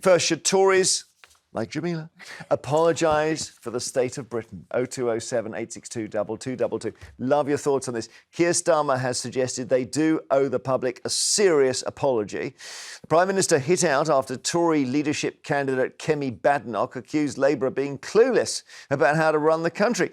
First, should Tories, like Jamila, apologise for the state of Britain? 0207 862 2222. Love your thoughts on this. Keir Starmer has suggested they do owe the public a serious apology. The Prime Minister hit out after Tory leadership candidate Kemi Badenoch accused Labour of being clueless about how to run the country.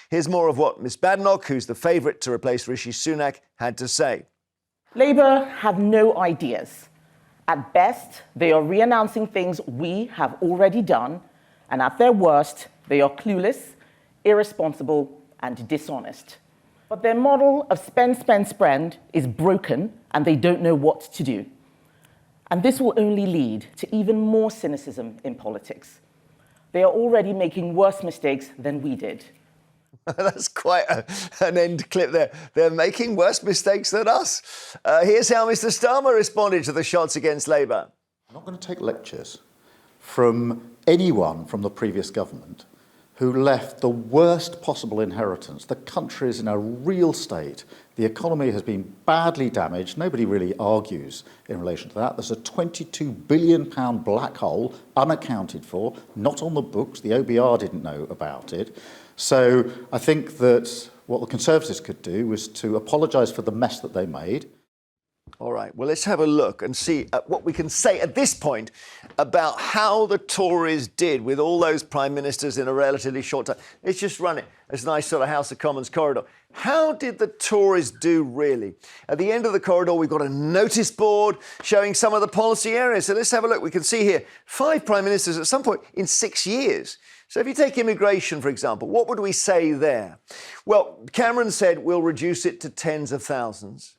Here's more of what Miss Badenoch, who's the favourite to replace Rishi Sunak, had to say. Labour have no ideas. At best, they are re-announcing things we have already done, and at their worst, they are clueless, irresponsible, and dishonest. But their model of spend, spend, spend is broken, and they don't know what to do. And this will only lead to even more cynicism in politics. They are already making worse mistakes than we did. That's quite an end clip there. They're making worse mistakes than us. Here's how Mr. Starmer responded to the shots against Labour. I'm not going to take lectures from anyone from the previous government who left the worst possible inheritance. The country is in a real state. The economy has been badly damaged. Nobody really argues in relation to that. There's a £22 billion black hole unaccounted for, not on the books. The OBR didn't know about it. So I think that what the Conservatives could do was to apologise for the mess that they made. All right, well, let's have a look and see what we can say at this point about how the Tories did with all those prime ministers in a relatively short time. Let's just run it as a nice sort of House of Commons corridor. How did the Tories do, really? At the end of the corridor, we've got a notice board showing some of the policy areas. So let's have a look. We can see here 5 prime ministers at some point in 6 years. So if you take immigration, for example, what would we say there? Well, Cameron said we'll reduce it to tens of thousands.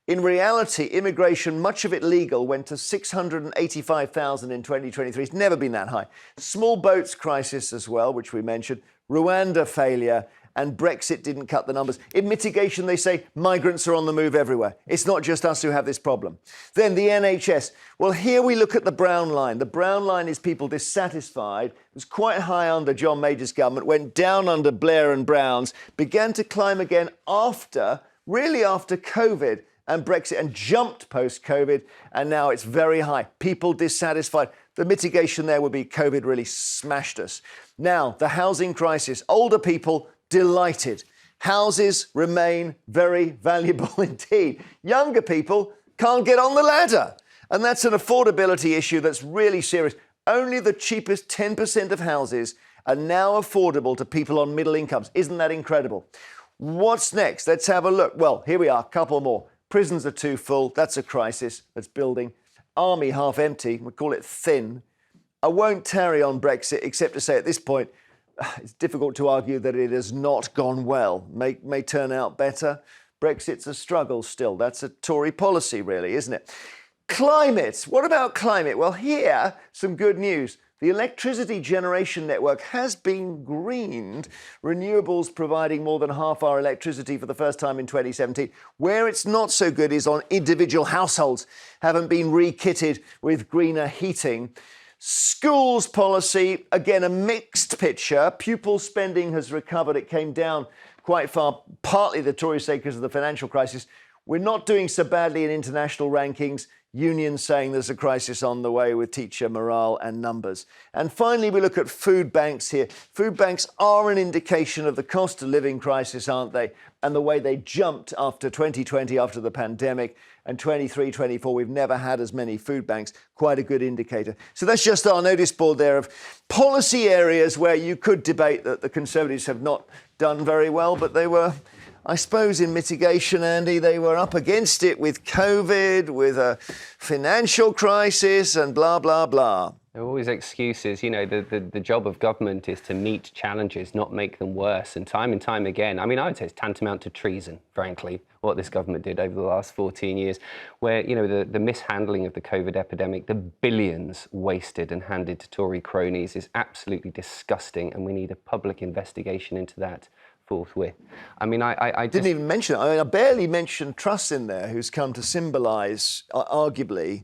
In reality, immigration, much of it legal, went to 685,000 in 2023. It's never been that high. Small boats crisis as well, which we mentioned. Rwanda failure. And Brexit didn't cut the numbers. In mitigation, they say migrants are on the move everywhere. It's not just us who have this problem. Then the NHS. Well, here we look at the brown line. The brown line is people dissatisfied. It was quite high under John Major's government, went down under Blair and Brown's, began to climb again after COVID and Brexit, and jumped post-COVID, and now it's very high. People dissatisfied. The mitigation there would be COVID really smashed us. Now, the housing crisis. Older people delighted. Houses remain very valuable indeed. Younger people can't get on the ladder. And that's an affordability issue that's really serious. Only the cheapest 10% of houses are now affordable to people on middle incomes. Isn't that incredible? What's next? Let's have a look. Well, here we are, a couple more. Prisons are too full. That's a crisis that's building. Army half empty. We call it thin. I won't tarry on Brexit, except to say at this point, it's difficult to argue that it has not gone well. May turn out better. Brexit's a struggle still. That's a Tory policy, really, isn't it? Climate. What about climate? Well, here, some good news. The electricity generation network has been greened, renewables providing more than half our electricity for the first time in 2017. Where it's not so good is on individual households, haven't been re-kitted with greener heating. Schools policy, again, a mixed picture. Pupil spending has recovered. It came down quite far, partly the Tories say because of the financial crisis. We're not doing so badly in international rankings. Unions saying there's a crisis on the way with teacher morale and numbers. And finally, we look at food banks here. Food banks are an indication of the cost of living crisis, aren't they? And the way they jumped after 2020, after the pandemic, and 23, 24, we've never had as many food banks. Quite a good indicator. So that's just our notice board there of policy areas where you could debate that the Conservatives have not done very well, but they were, I suppose, in mitigation, Andy, they were up against it with COVID, with a financial crisis and blah, blah, blah. There are always excuses. You know, the job of government is to meet challenges, not make them worse. And time again, I mean, I would say it's tantamount to treason, frankly, what this government did over the last 14 years, where, you know, the mishandling of the COVID epidemic, the billions wasted and handed to Tory cronies is absolutely disgusting. And we need a public investigation into that forthwith. I mean, I didn't even mention it. I mean, I barely mentioned Truss in there, who's come to symbolise, arguably,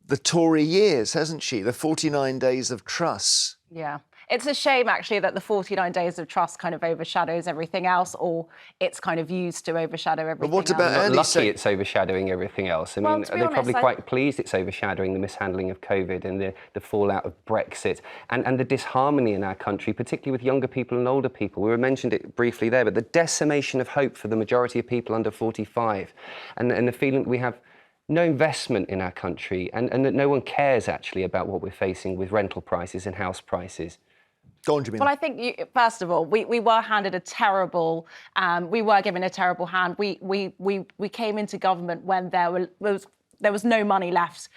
the Tory years, hasn't she? The 49 days of Truss. Yeah. It's a shame, actually, that the 49 days of trust kind of overshadows everything else, or it's kind of used to overshadow everything what else. about Not Andy lucky saying- it's overshadowing everything else. I Well, mean, to be they're honest, probably quite pleased it's overshadowing the mishandling of COVID and the fallout of Brexit and the disharmony in our country, particularly with younger people and older people. We mentioned it briefly there, but the decimation of hope for the majority of people under 45 and the feeling that we have no investment in our country and that no one cares actually about what we're facing with rental prices and house prices. Go on, Jamila. Well, I think, first of all, we were handed a terrible, we were given a terrible hand. We came into government when there was no money left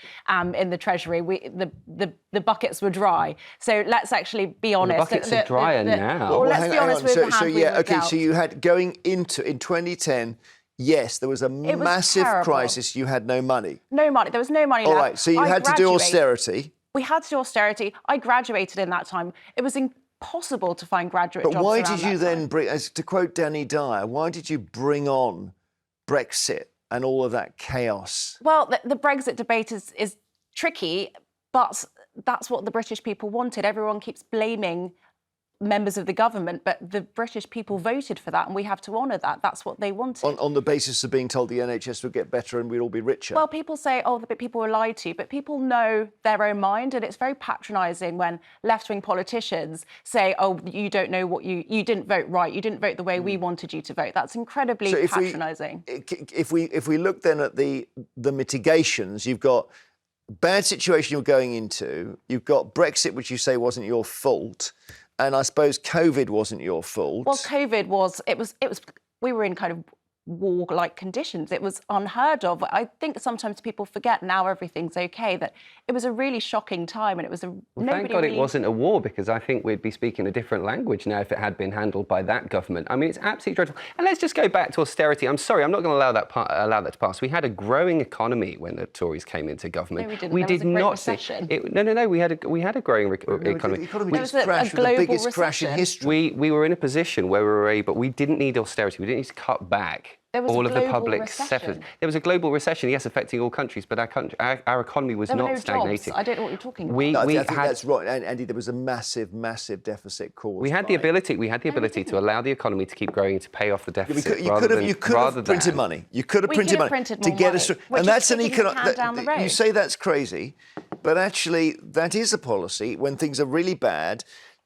in the Treasury. The buckets were dry. So let's actually be honest. Well, the buckets are drier now. Well, let's be honest with the hand we were dealt. So you had going into in 2010. Yes, there was a massive terrible. crisis. You had no money. No money. There was no money All left. right, so you had to do austerity. We had to do austerity. I graduated in that time. It was impossible to find graduate jobs. But why around did you that then time. bring, as to quote Danny Dyer, why did you bring on Brexit and all of that chaos? Well, the Brexit debate is tricky, but that's what the British people wanted. Everyone keeps blaming members of the government, but the British people voted for that, and we have to honour that. That's what they wanted. On the basis of being told the NHS would get better and we'd all be richer. Well, people say, oh, but people were lied to, but people know their own mind, and it's very patronising when left-wing politicians say, oh, you don't know what you didn't vote right, you didn't vote the way we wanted you to vote. That's incredibly patronising. If we look then at the mitigations, you've got bad situation you're going into, you've got Brexit, which you say wasn't your fault, and I suppose COVID wasn't your fault. Well, COVID was, we were in kind of war-like conditions. It was unheard of. I think sometimes people forget now everything's okay, that it was a really shocking time, and it was a... Well, thank God it wasn't a war, because I think we'd be speaking a different language now if it had been handled by that government. I mean, it's absolutely dreadful. And let's just go back to austerity. I'm sorry, I'm not going to allow that to pass. We had a growing economy when the Tories came into government. No, we didn't. We There did was a great not recession. No. We had a growing economy. The economy There just was a crashed with the global biggest crash in recession. history. We were in a position where we were able, we didn't need austerity. We didn't need to cut back There was all a of the global public recession. sector. There was a global recession, yes, affecting all countries, but our economy was There were not no stagnating. jobs. I don't know what you're talking about. No, I think that's right, Andy. There was a massive deficit caused. We had the ability to allow the economy to keep growing to pay off the deficit. You could have printed money. You could have printed money to get us through. Which And that's is an kicking the can down the road. You say that's crazy, but actually that is a policy when things are really bad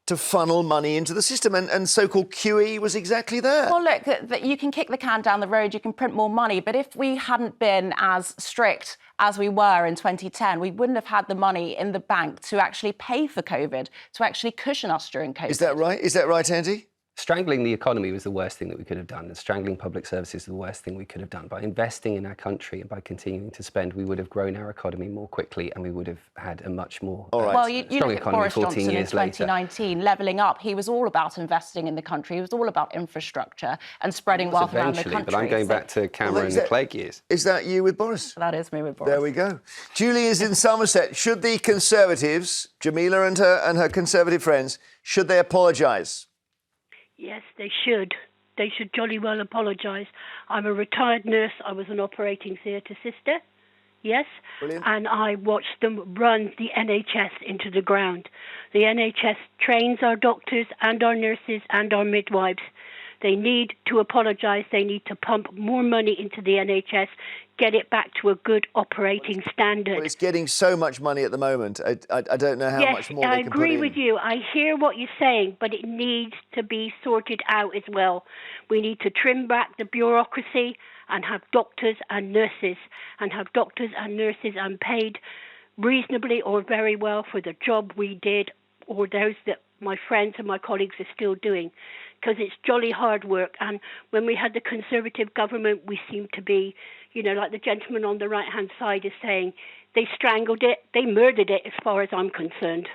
to funnel money into the system, and so-called QE was exactly that. Well, look, you can kick the can down the road, you can print more money, but if we hadn't been as strict as we were in 2010, we wouldn't have had the money in the bank to actually pay for COVID, to actually cushion us during COVID. Is that right? Is that right, Andy? Strangling the economy was the worst thing that we could have done, and strangling public services is the worst thing we could have done. By investing in our country and by continuing to spend, we would have grown our economy more quickly, and we would have had a much more Well, you strong look at economy Boris 14 Johnson in years later. 2019, levelling up. He was all about investing in the country. He was all about infrastructure and spreading wealth around the country. But I'm going back to Cameron and the plague years. Is that you with Boris? That is me with Boris. There we go. Julie is in Somerset. Should the Conservatives, Jamila and her Conservative friends, should they apologise? Yes, they should. They should jolly well apologise. I'm a retired nurse. I was an operating theatre sister. Yes. Brilliant. And I watched them run the NHS into the ground. The NHS trains our doctors and our nurses and our midwives. They need to apologise. They need to pump more money into the NHS, get it back to a good operating standard. Well, it's getting so much money at the moment. I don't know how much more they can put in. Yes, I agree with you. I hear what you're saying, but it needs to be sorted out as well. We need to trim back the bureaucracy and have doctors and nurses, and paid reasonably or very well for the job we did, or those that my friends and my colleagues are still doing, because it's jolly hard work. And when we had the Conservative government, we seemed to be, like the gentleman on the right-hand side is saying, they strangled it, they murdered it, as far as I'm concerned.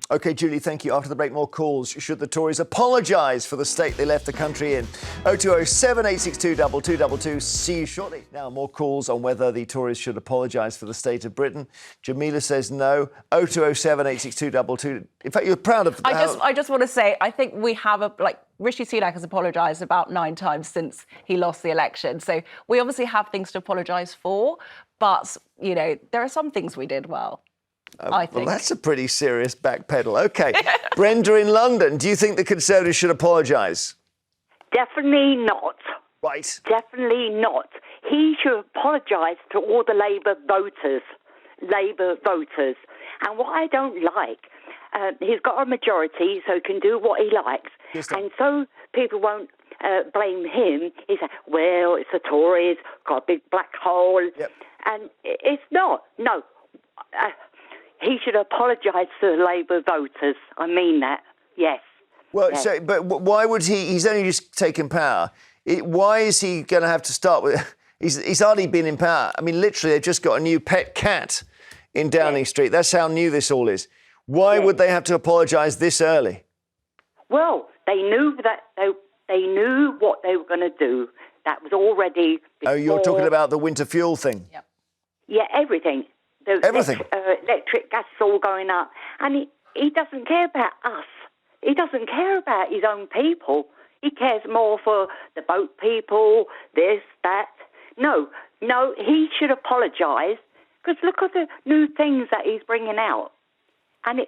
OK, Julie, thank you. After the break, more calls. Should the Tories apologise for the state they left the country in? 0207 862 2222. See you shortly. Now, more calls on whether the Tories should apologise for the state of Britain. Jamila says no. 0207 862 2222. In fact, you're proud of... I just want to say, I think we have Rishi Sunak has apologised about 9 times since he lost the election. So we obviously have things to apologise for, but, there are some things we did well. I think. Well, that's a pretty serious backpedal. OK. Brenda in London, do you think the Conservatives should apologise? Definitely not. Right. Definitely not. He should apologise to all the Labour voters. And what I don't like, he's got a majority, so he can do what he likes. Yes, and so people won't blame him. He said, well, it's the Tories, got a big black hole. Yep. And it's not. No. He should apologise to the Labour voters. I mean that. Yes. Well, yes. so, but why would he? He's only just taken power. Why is he going to have to start with? He's hardly been in power. I mean, literally, they've just got a new pet cat in Downing Street. That's how new this all is. Why would they have to apologise this early? Well, they knew that they knew what they were going to do. That was already before. Oh, you're talking about the winter fuel thing? Yep. Yeah, everything. Everything. Electric gas is all going up. And he doesn't care about us. He doesn't care about his own people. He cares more for the boat people, this, that. No, he should apologise, because look at the new things that he's bringing out. And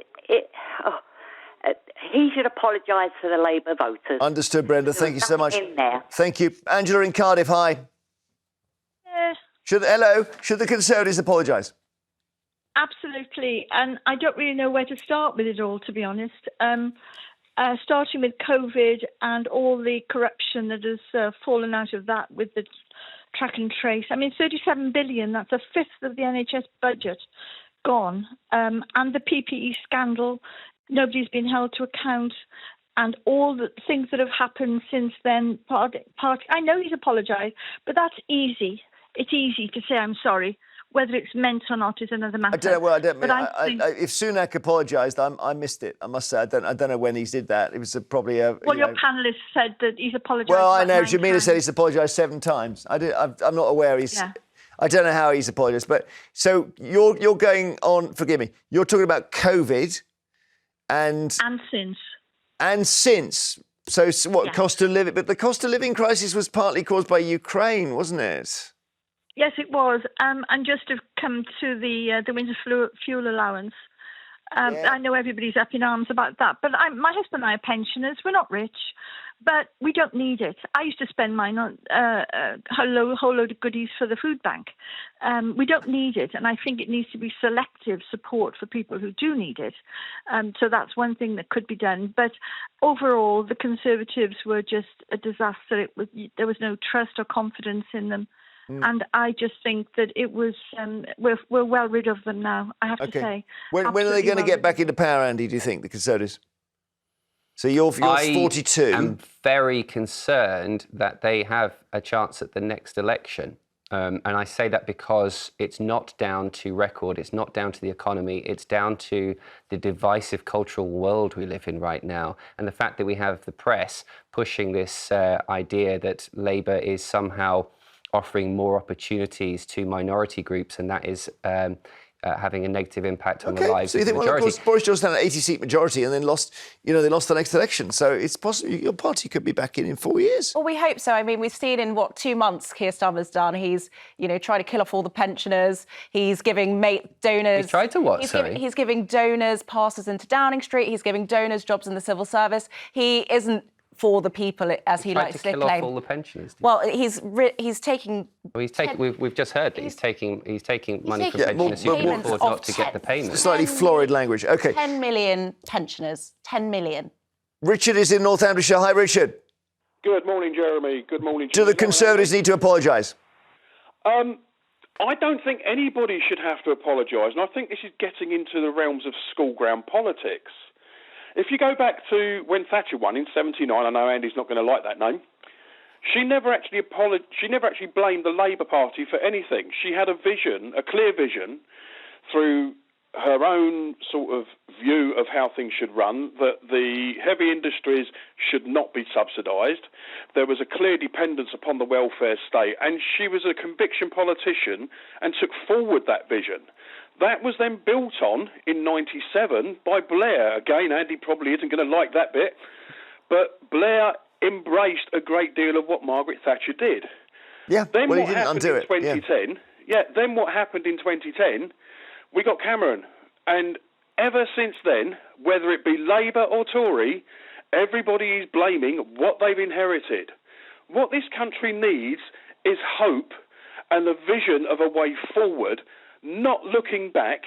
he should apologise to the Labour voters. Understood, Brenda. Thank you so much. In there. Thank you. Angela in Cardiff, hi. Should the Conservatives apologise? Absolutely. And I don't really know where to start with it all, to be honest. Starting with COVID and all the corruption that has fallen out of that with the track and trace. I mean, 37 billion, that's a fifth of the NHS budget gone. And the PPE scandal, nobody's been held to account. And all the things that have happened since then. I know he's apologised, but that's easy. It's easy to say I'm sorry. Whether it's meant or not is another matter. I don't know. Well, I don't. But if Sunak apologised, I missed it. I must say, I don't know when he did that. It was probably a. Well, your panellist said that he's apologised. Well, I know. Jamila times. said he's apologised 7 times. I'm not aware. Yeah. I don't know how he's apologised. But so you're going on. Forgive me. You're talking about COVID, and since. So what? Yeah. Cost of living, but the cost of living crisis was partly caused by Ukraine, wasn't it? Yes, it was. And just to come to the winter fuel allowance, I know everybody's up in arms about that. But my husband and I are pensioners. We're not rich, but we don't need it. I used to spend mine on a whole load of goodies for the food bank. We don't need it. And I think it needs to be selective support for people who do need it. So that's one thing that could be done. But overall, the Conservatives were just a disaster. There was no trust or confidence in them. And I just think that it was, we're well rid of them now, I have to say. When are they going to get back into power, Andy, do you think, the Conservatives? So you're 42. I am very concerned that they have a chance at the next election. And I say that because it's not down to record, it's not down to the economy, it's down to the divisive cultural world we live in right now. And the fact that we have the press pushing this idea that Labour is somehow offering more opportunities to minority groups, and that is having a negative impact on the lives of the majority. Well, of course, Boris Johnson had an 80-seat majority and then lost, they lost the next election. So it's possible your party could be back in 4 years. Well, we hope so. I mean, we've seen in 2 months Keir Starmer's done. He's, tried to kill off all the pensioners. He's giving donors. He's tried to what? He's giving donors passes into Downing Street. He's giving donors jobs in the civil service. He isn't for the people, as he likes to claim. Tried to kill off all the pensioners. Well, he's taking. Well, we've just heard that he's taking money from pensioners who can afford not to get the payments. Slightly florid language. OK. 10 million pensioners. 10 million. Richard is in Northamptonshire. Hi, Richard. Good morning, Jeremy. Good morning. Do the Conservatives need to apologise? I don't think anybody should have to apologise, and I think this is getting into the realms of school ground politics. If you go back to when Thatcher won in '79, I know Andy's not going to like that name. She never actually blamed the Labour Party for anything. She had a vision, a clear vision, through her own sort of view of how things should run, that the heavy industries should not be subsidised. There was a clear dependence upon the welfare state, and she was a conviction politician and took forward that vision. That was then built on in '97 by Blair. Again, Andy probably isn't going to like that bit, but Blair embraced a great deal of what Margaret Thatcher did. Yeah, then well, what he didn't happened undo in 2010? Then what happened in 2010? We got Cameron, And ever since then, whether it be Labour or Tory, everybody is blaming what they've inherited. What this country needs is hope and the vision of a way forward, not looking back,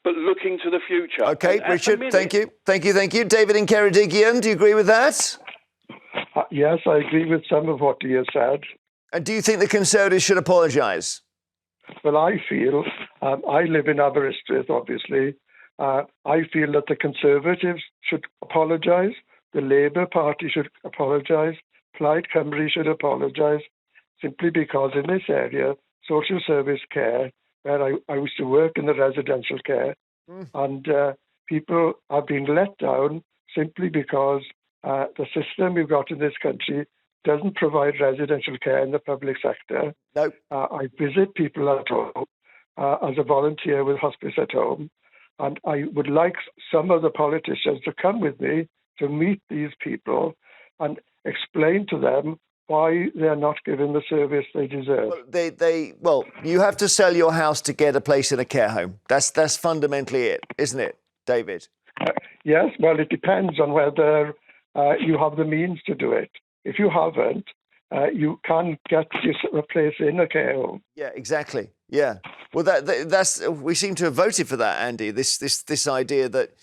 but looking to the future. OK, Richard, thank you. Thank you. David in Ceredigion, do you agree with that? Yes, I agree with some of what he has said. And do you think the Conservatives should apologise? Well, I feel, I live in Aberystwyth, obviously. I feel that the Conservatives should apologise, the Labour Party should apologise, Plaid Cymru should apologise, simply because in this area, social service care, where I used to work in the residential care, and people are being let down simply because the system we've got in this country doesn't provide residential care in the public sector. No. I visit people at home as a volunteer with Hospice at Home, and I would like some of the politicians to come with me to meet these people and explain to them why they're not given the service they deserve. Well, you have to sell your house to get a place in a care home. That's fundamentally it, isn't it, David? Yes, well, it depends on whether you have the means to do it. If you haven't, you can get a place in a care home. Yeah, exactly. Yeah. Well, that's we seem to have voted for that, Andy. This idea that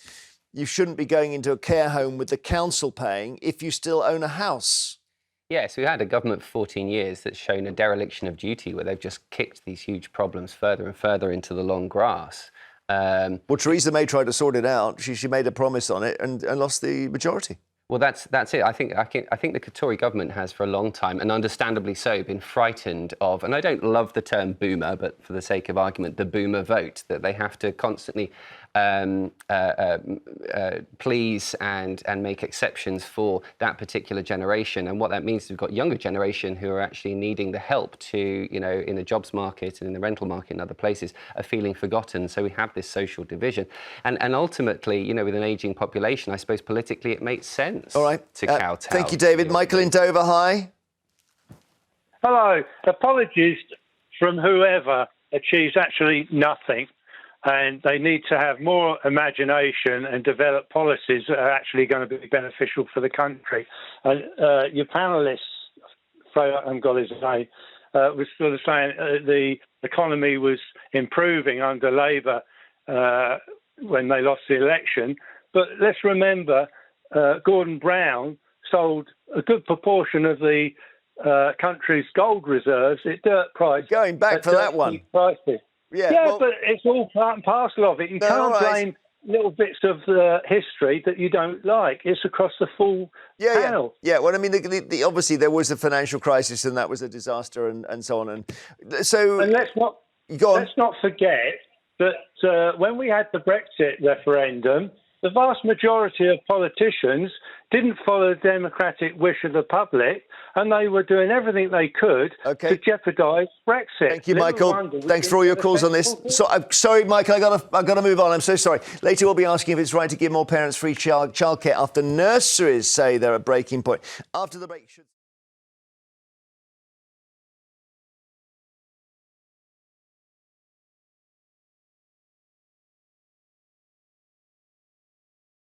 you shouldn't be going into a care home with the council paying if you still own a house. Yes, we had a government for 14 years that's shown a dereliction of duty where they've just kicked these huge problems further and further into the long grass. Well, Theresa May tried to sort it out. She made a promise on it and lost the majority. Well, that's it. I think the Tory government has for a long time, and understandably so, been frightened of, and I don't love the term boomer, but for the sake of argument, the boomer vote, that they have to constantly please and make exceptions for that particular generation. And what that means is we've got younger generation who are actually needing the help to, in the jobs market and in the rental market and other places, are feeling forgotten. So we have this social division. And ultimately, with an ageing population, I suppose politically it makes sense. All right. To kowtow. Thank you, David. Michael in Dover, hi. Hello. Apologies from whoever achieves actually nothing. And they need to have more imagination and develop policies that are actually going to be beneficial for the country. And your panellists, I haven't got his name, was sort of saying the economy was improving under Labour when they lost the election. But let's remember, Gordon Brown sold a good proportion of the country's gold reserves at dirt price. Going back for that one. Prices. Yeah, but it's all part and parcel of it. You can't blame little bits of history that you don't like. It's across the full panel. Yeah. Well, I mean, obviously there was a financial crisis and that was a disaster and so on. And so, and let's not forget that when we had the Brexit referendum, the vast majority of politicians didn't follow the democratic wish of the public, and they were doing everything they could to jeopardise Brexit. Thank you, Michael. Thanks for all your calls on this. So, I'm sorry, Michael, I've got to move on. I'm so sorry. Later, we'll be asking if it's right to give more parents free childcare after nurseries say they're at breaking point. After the break, should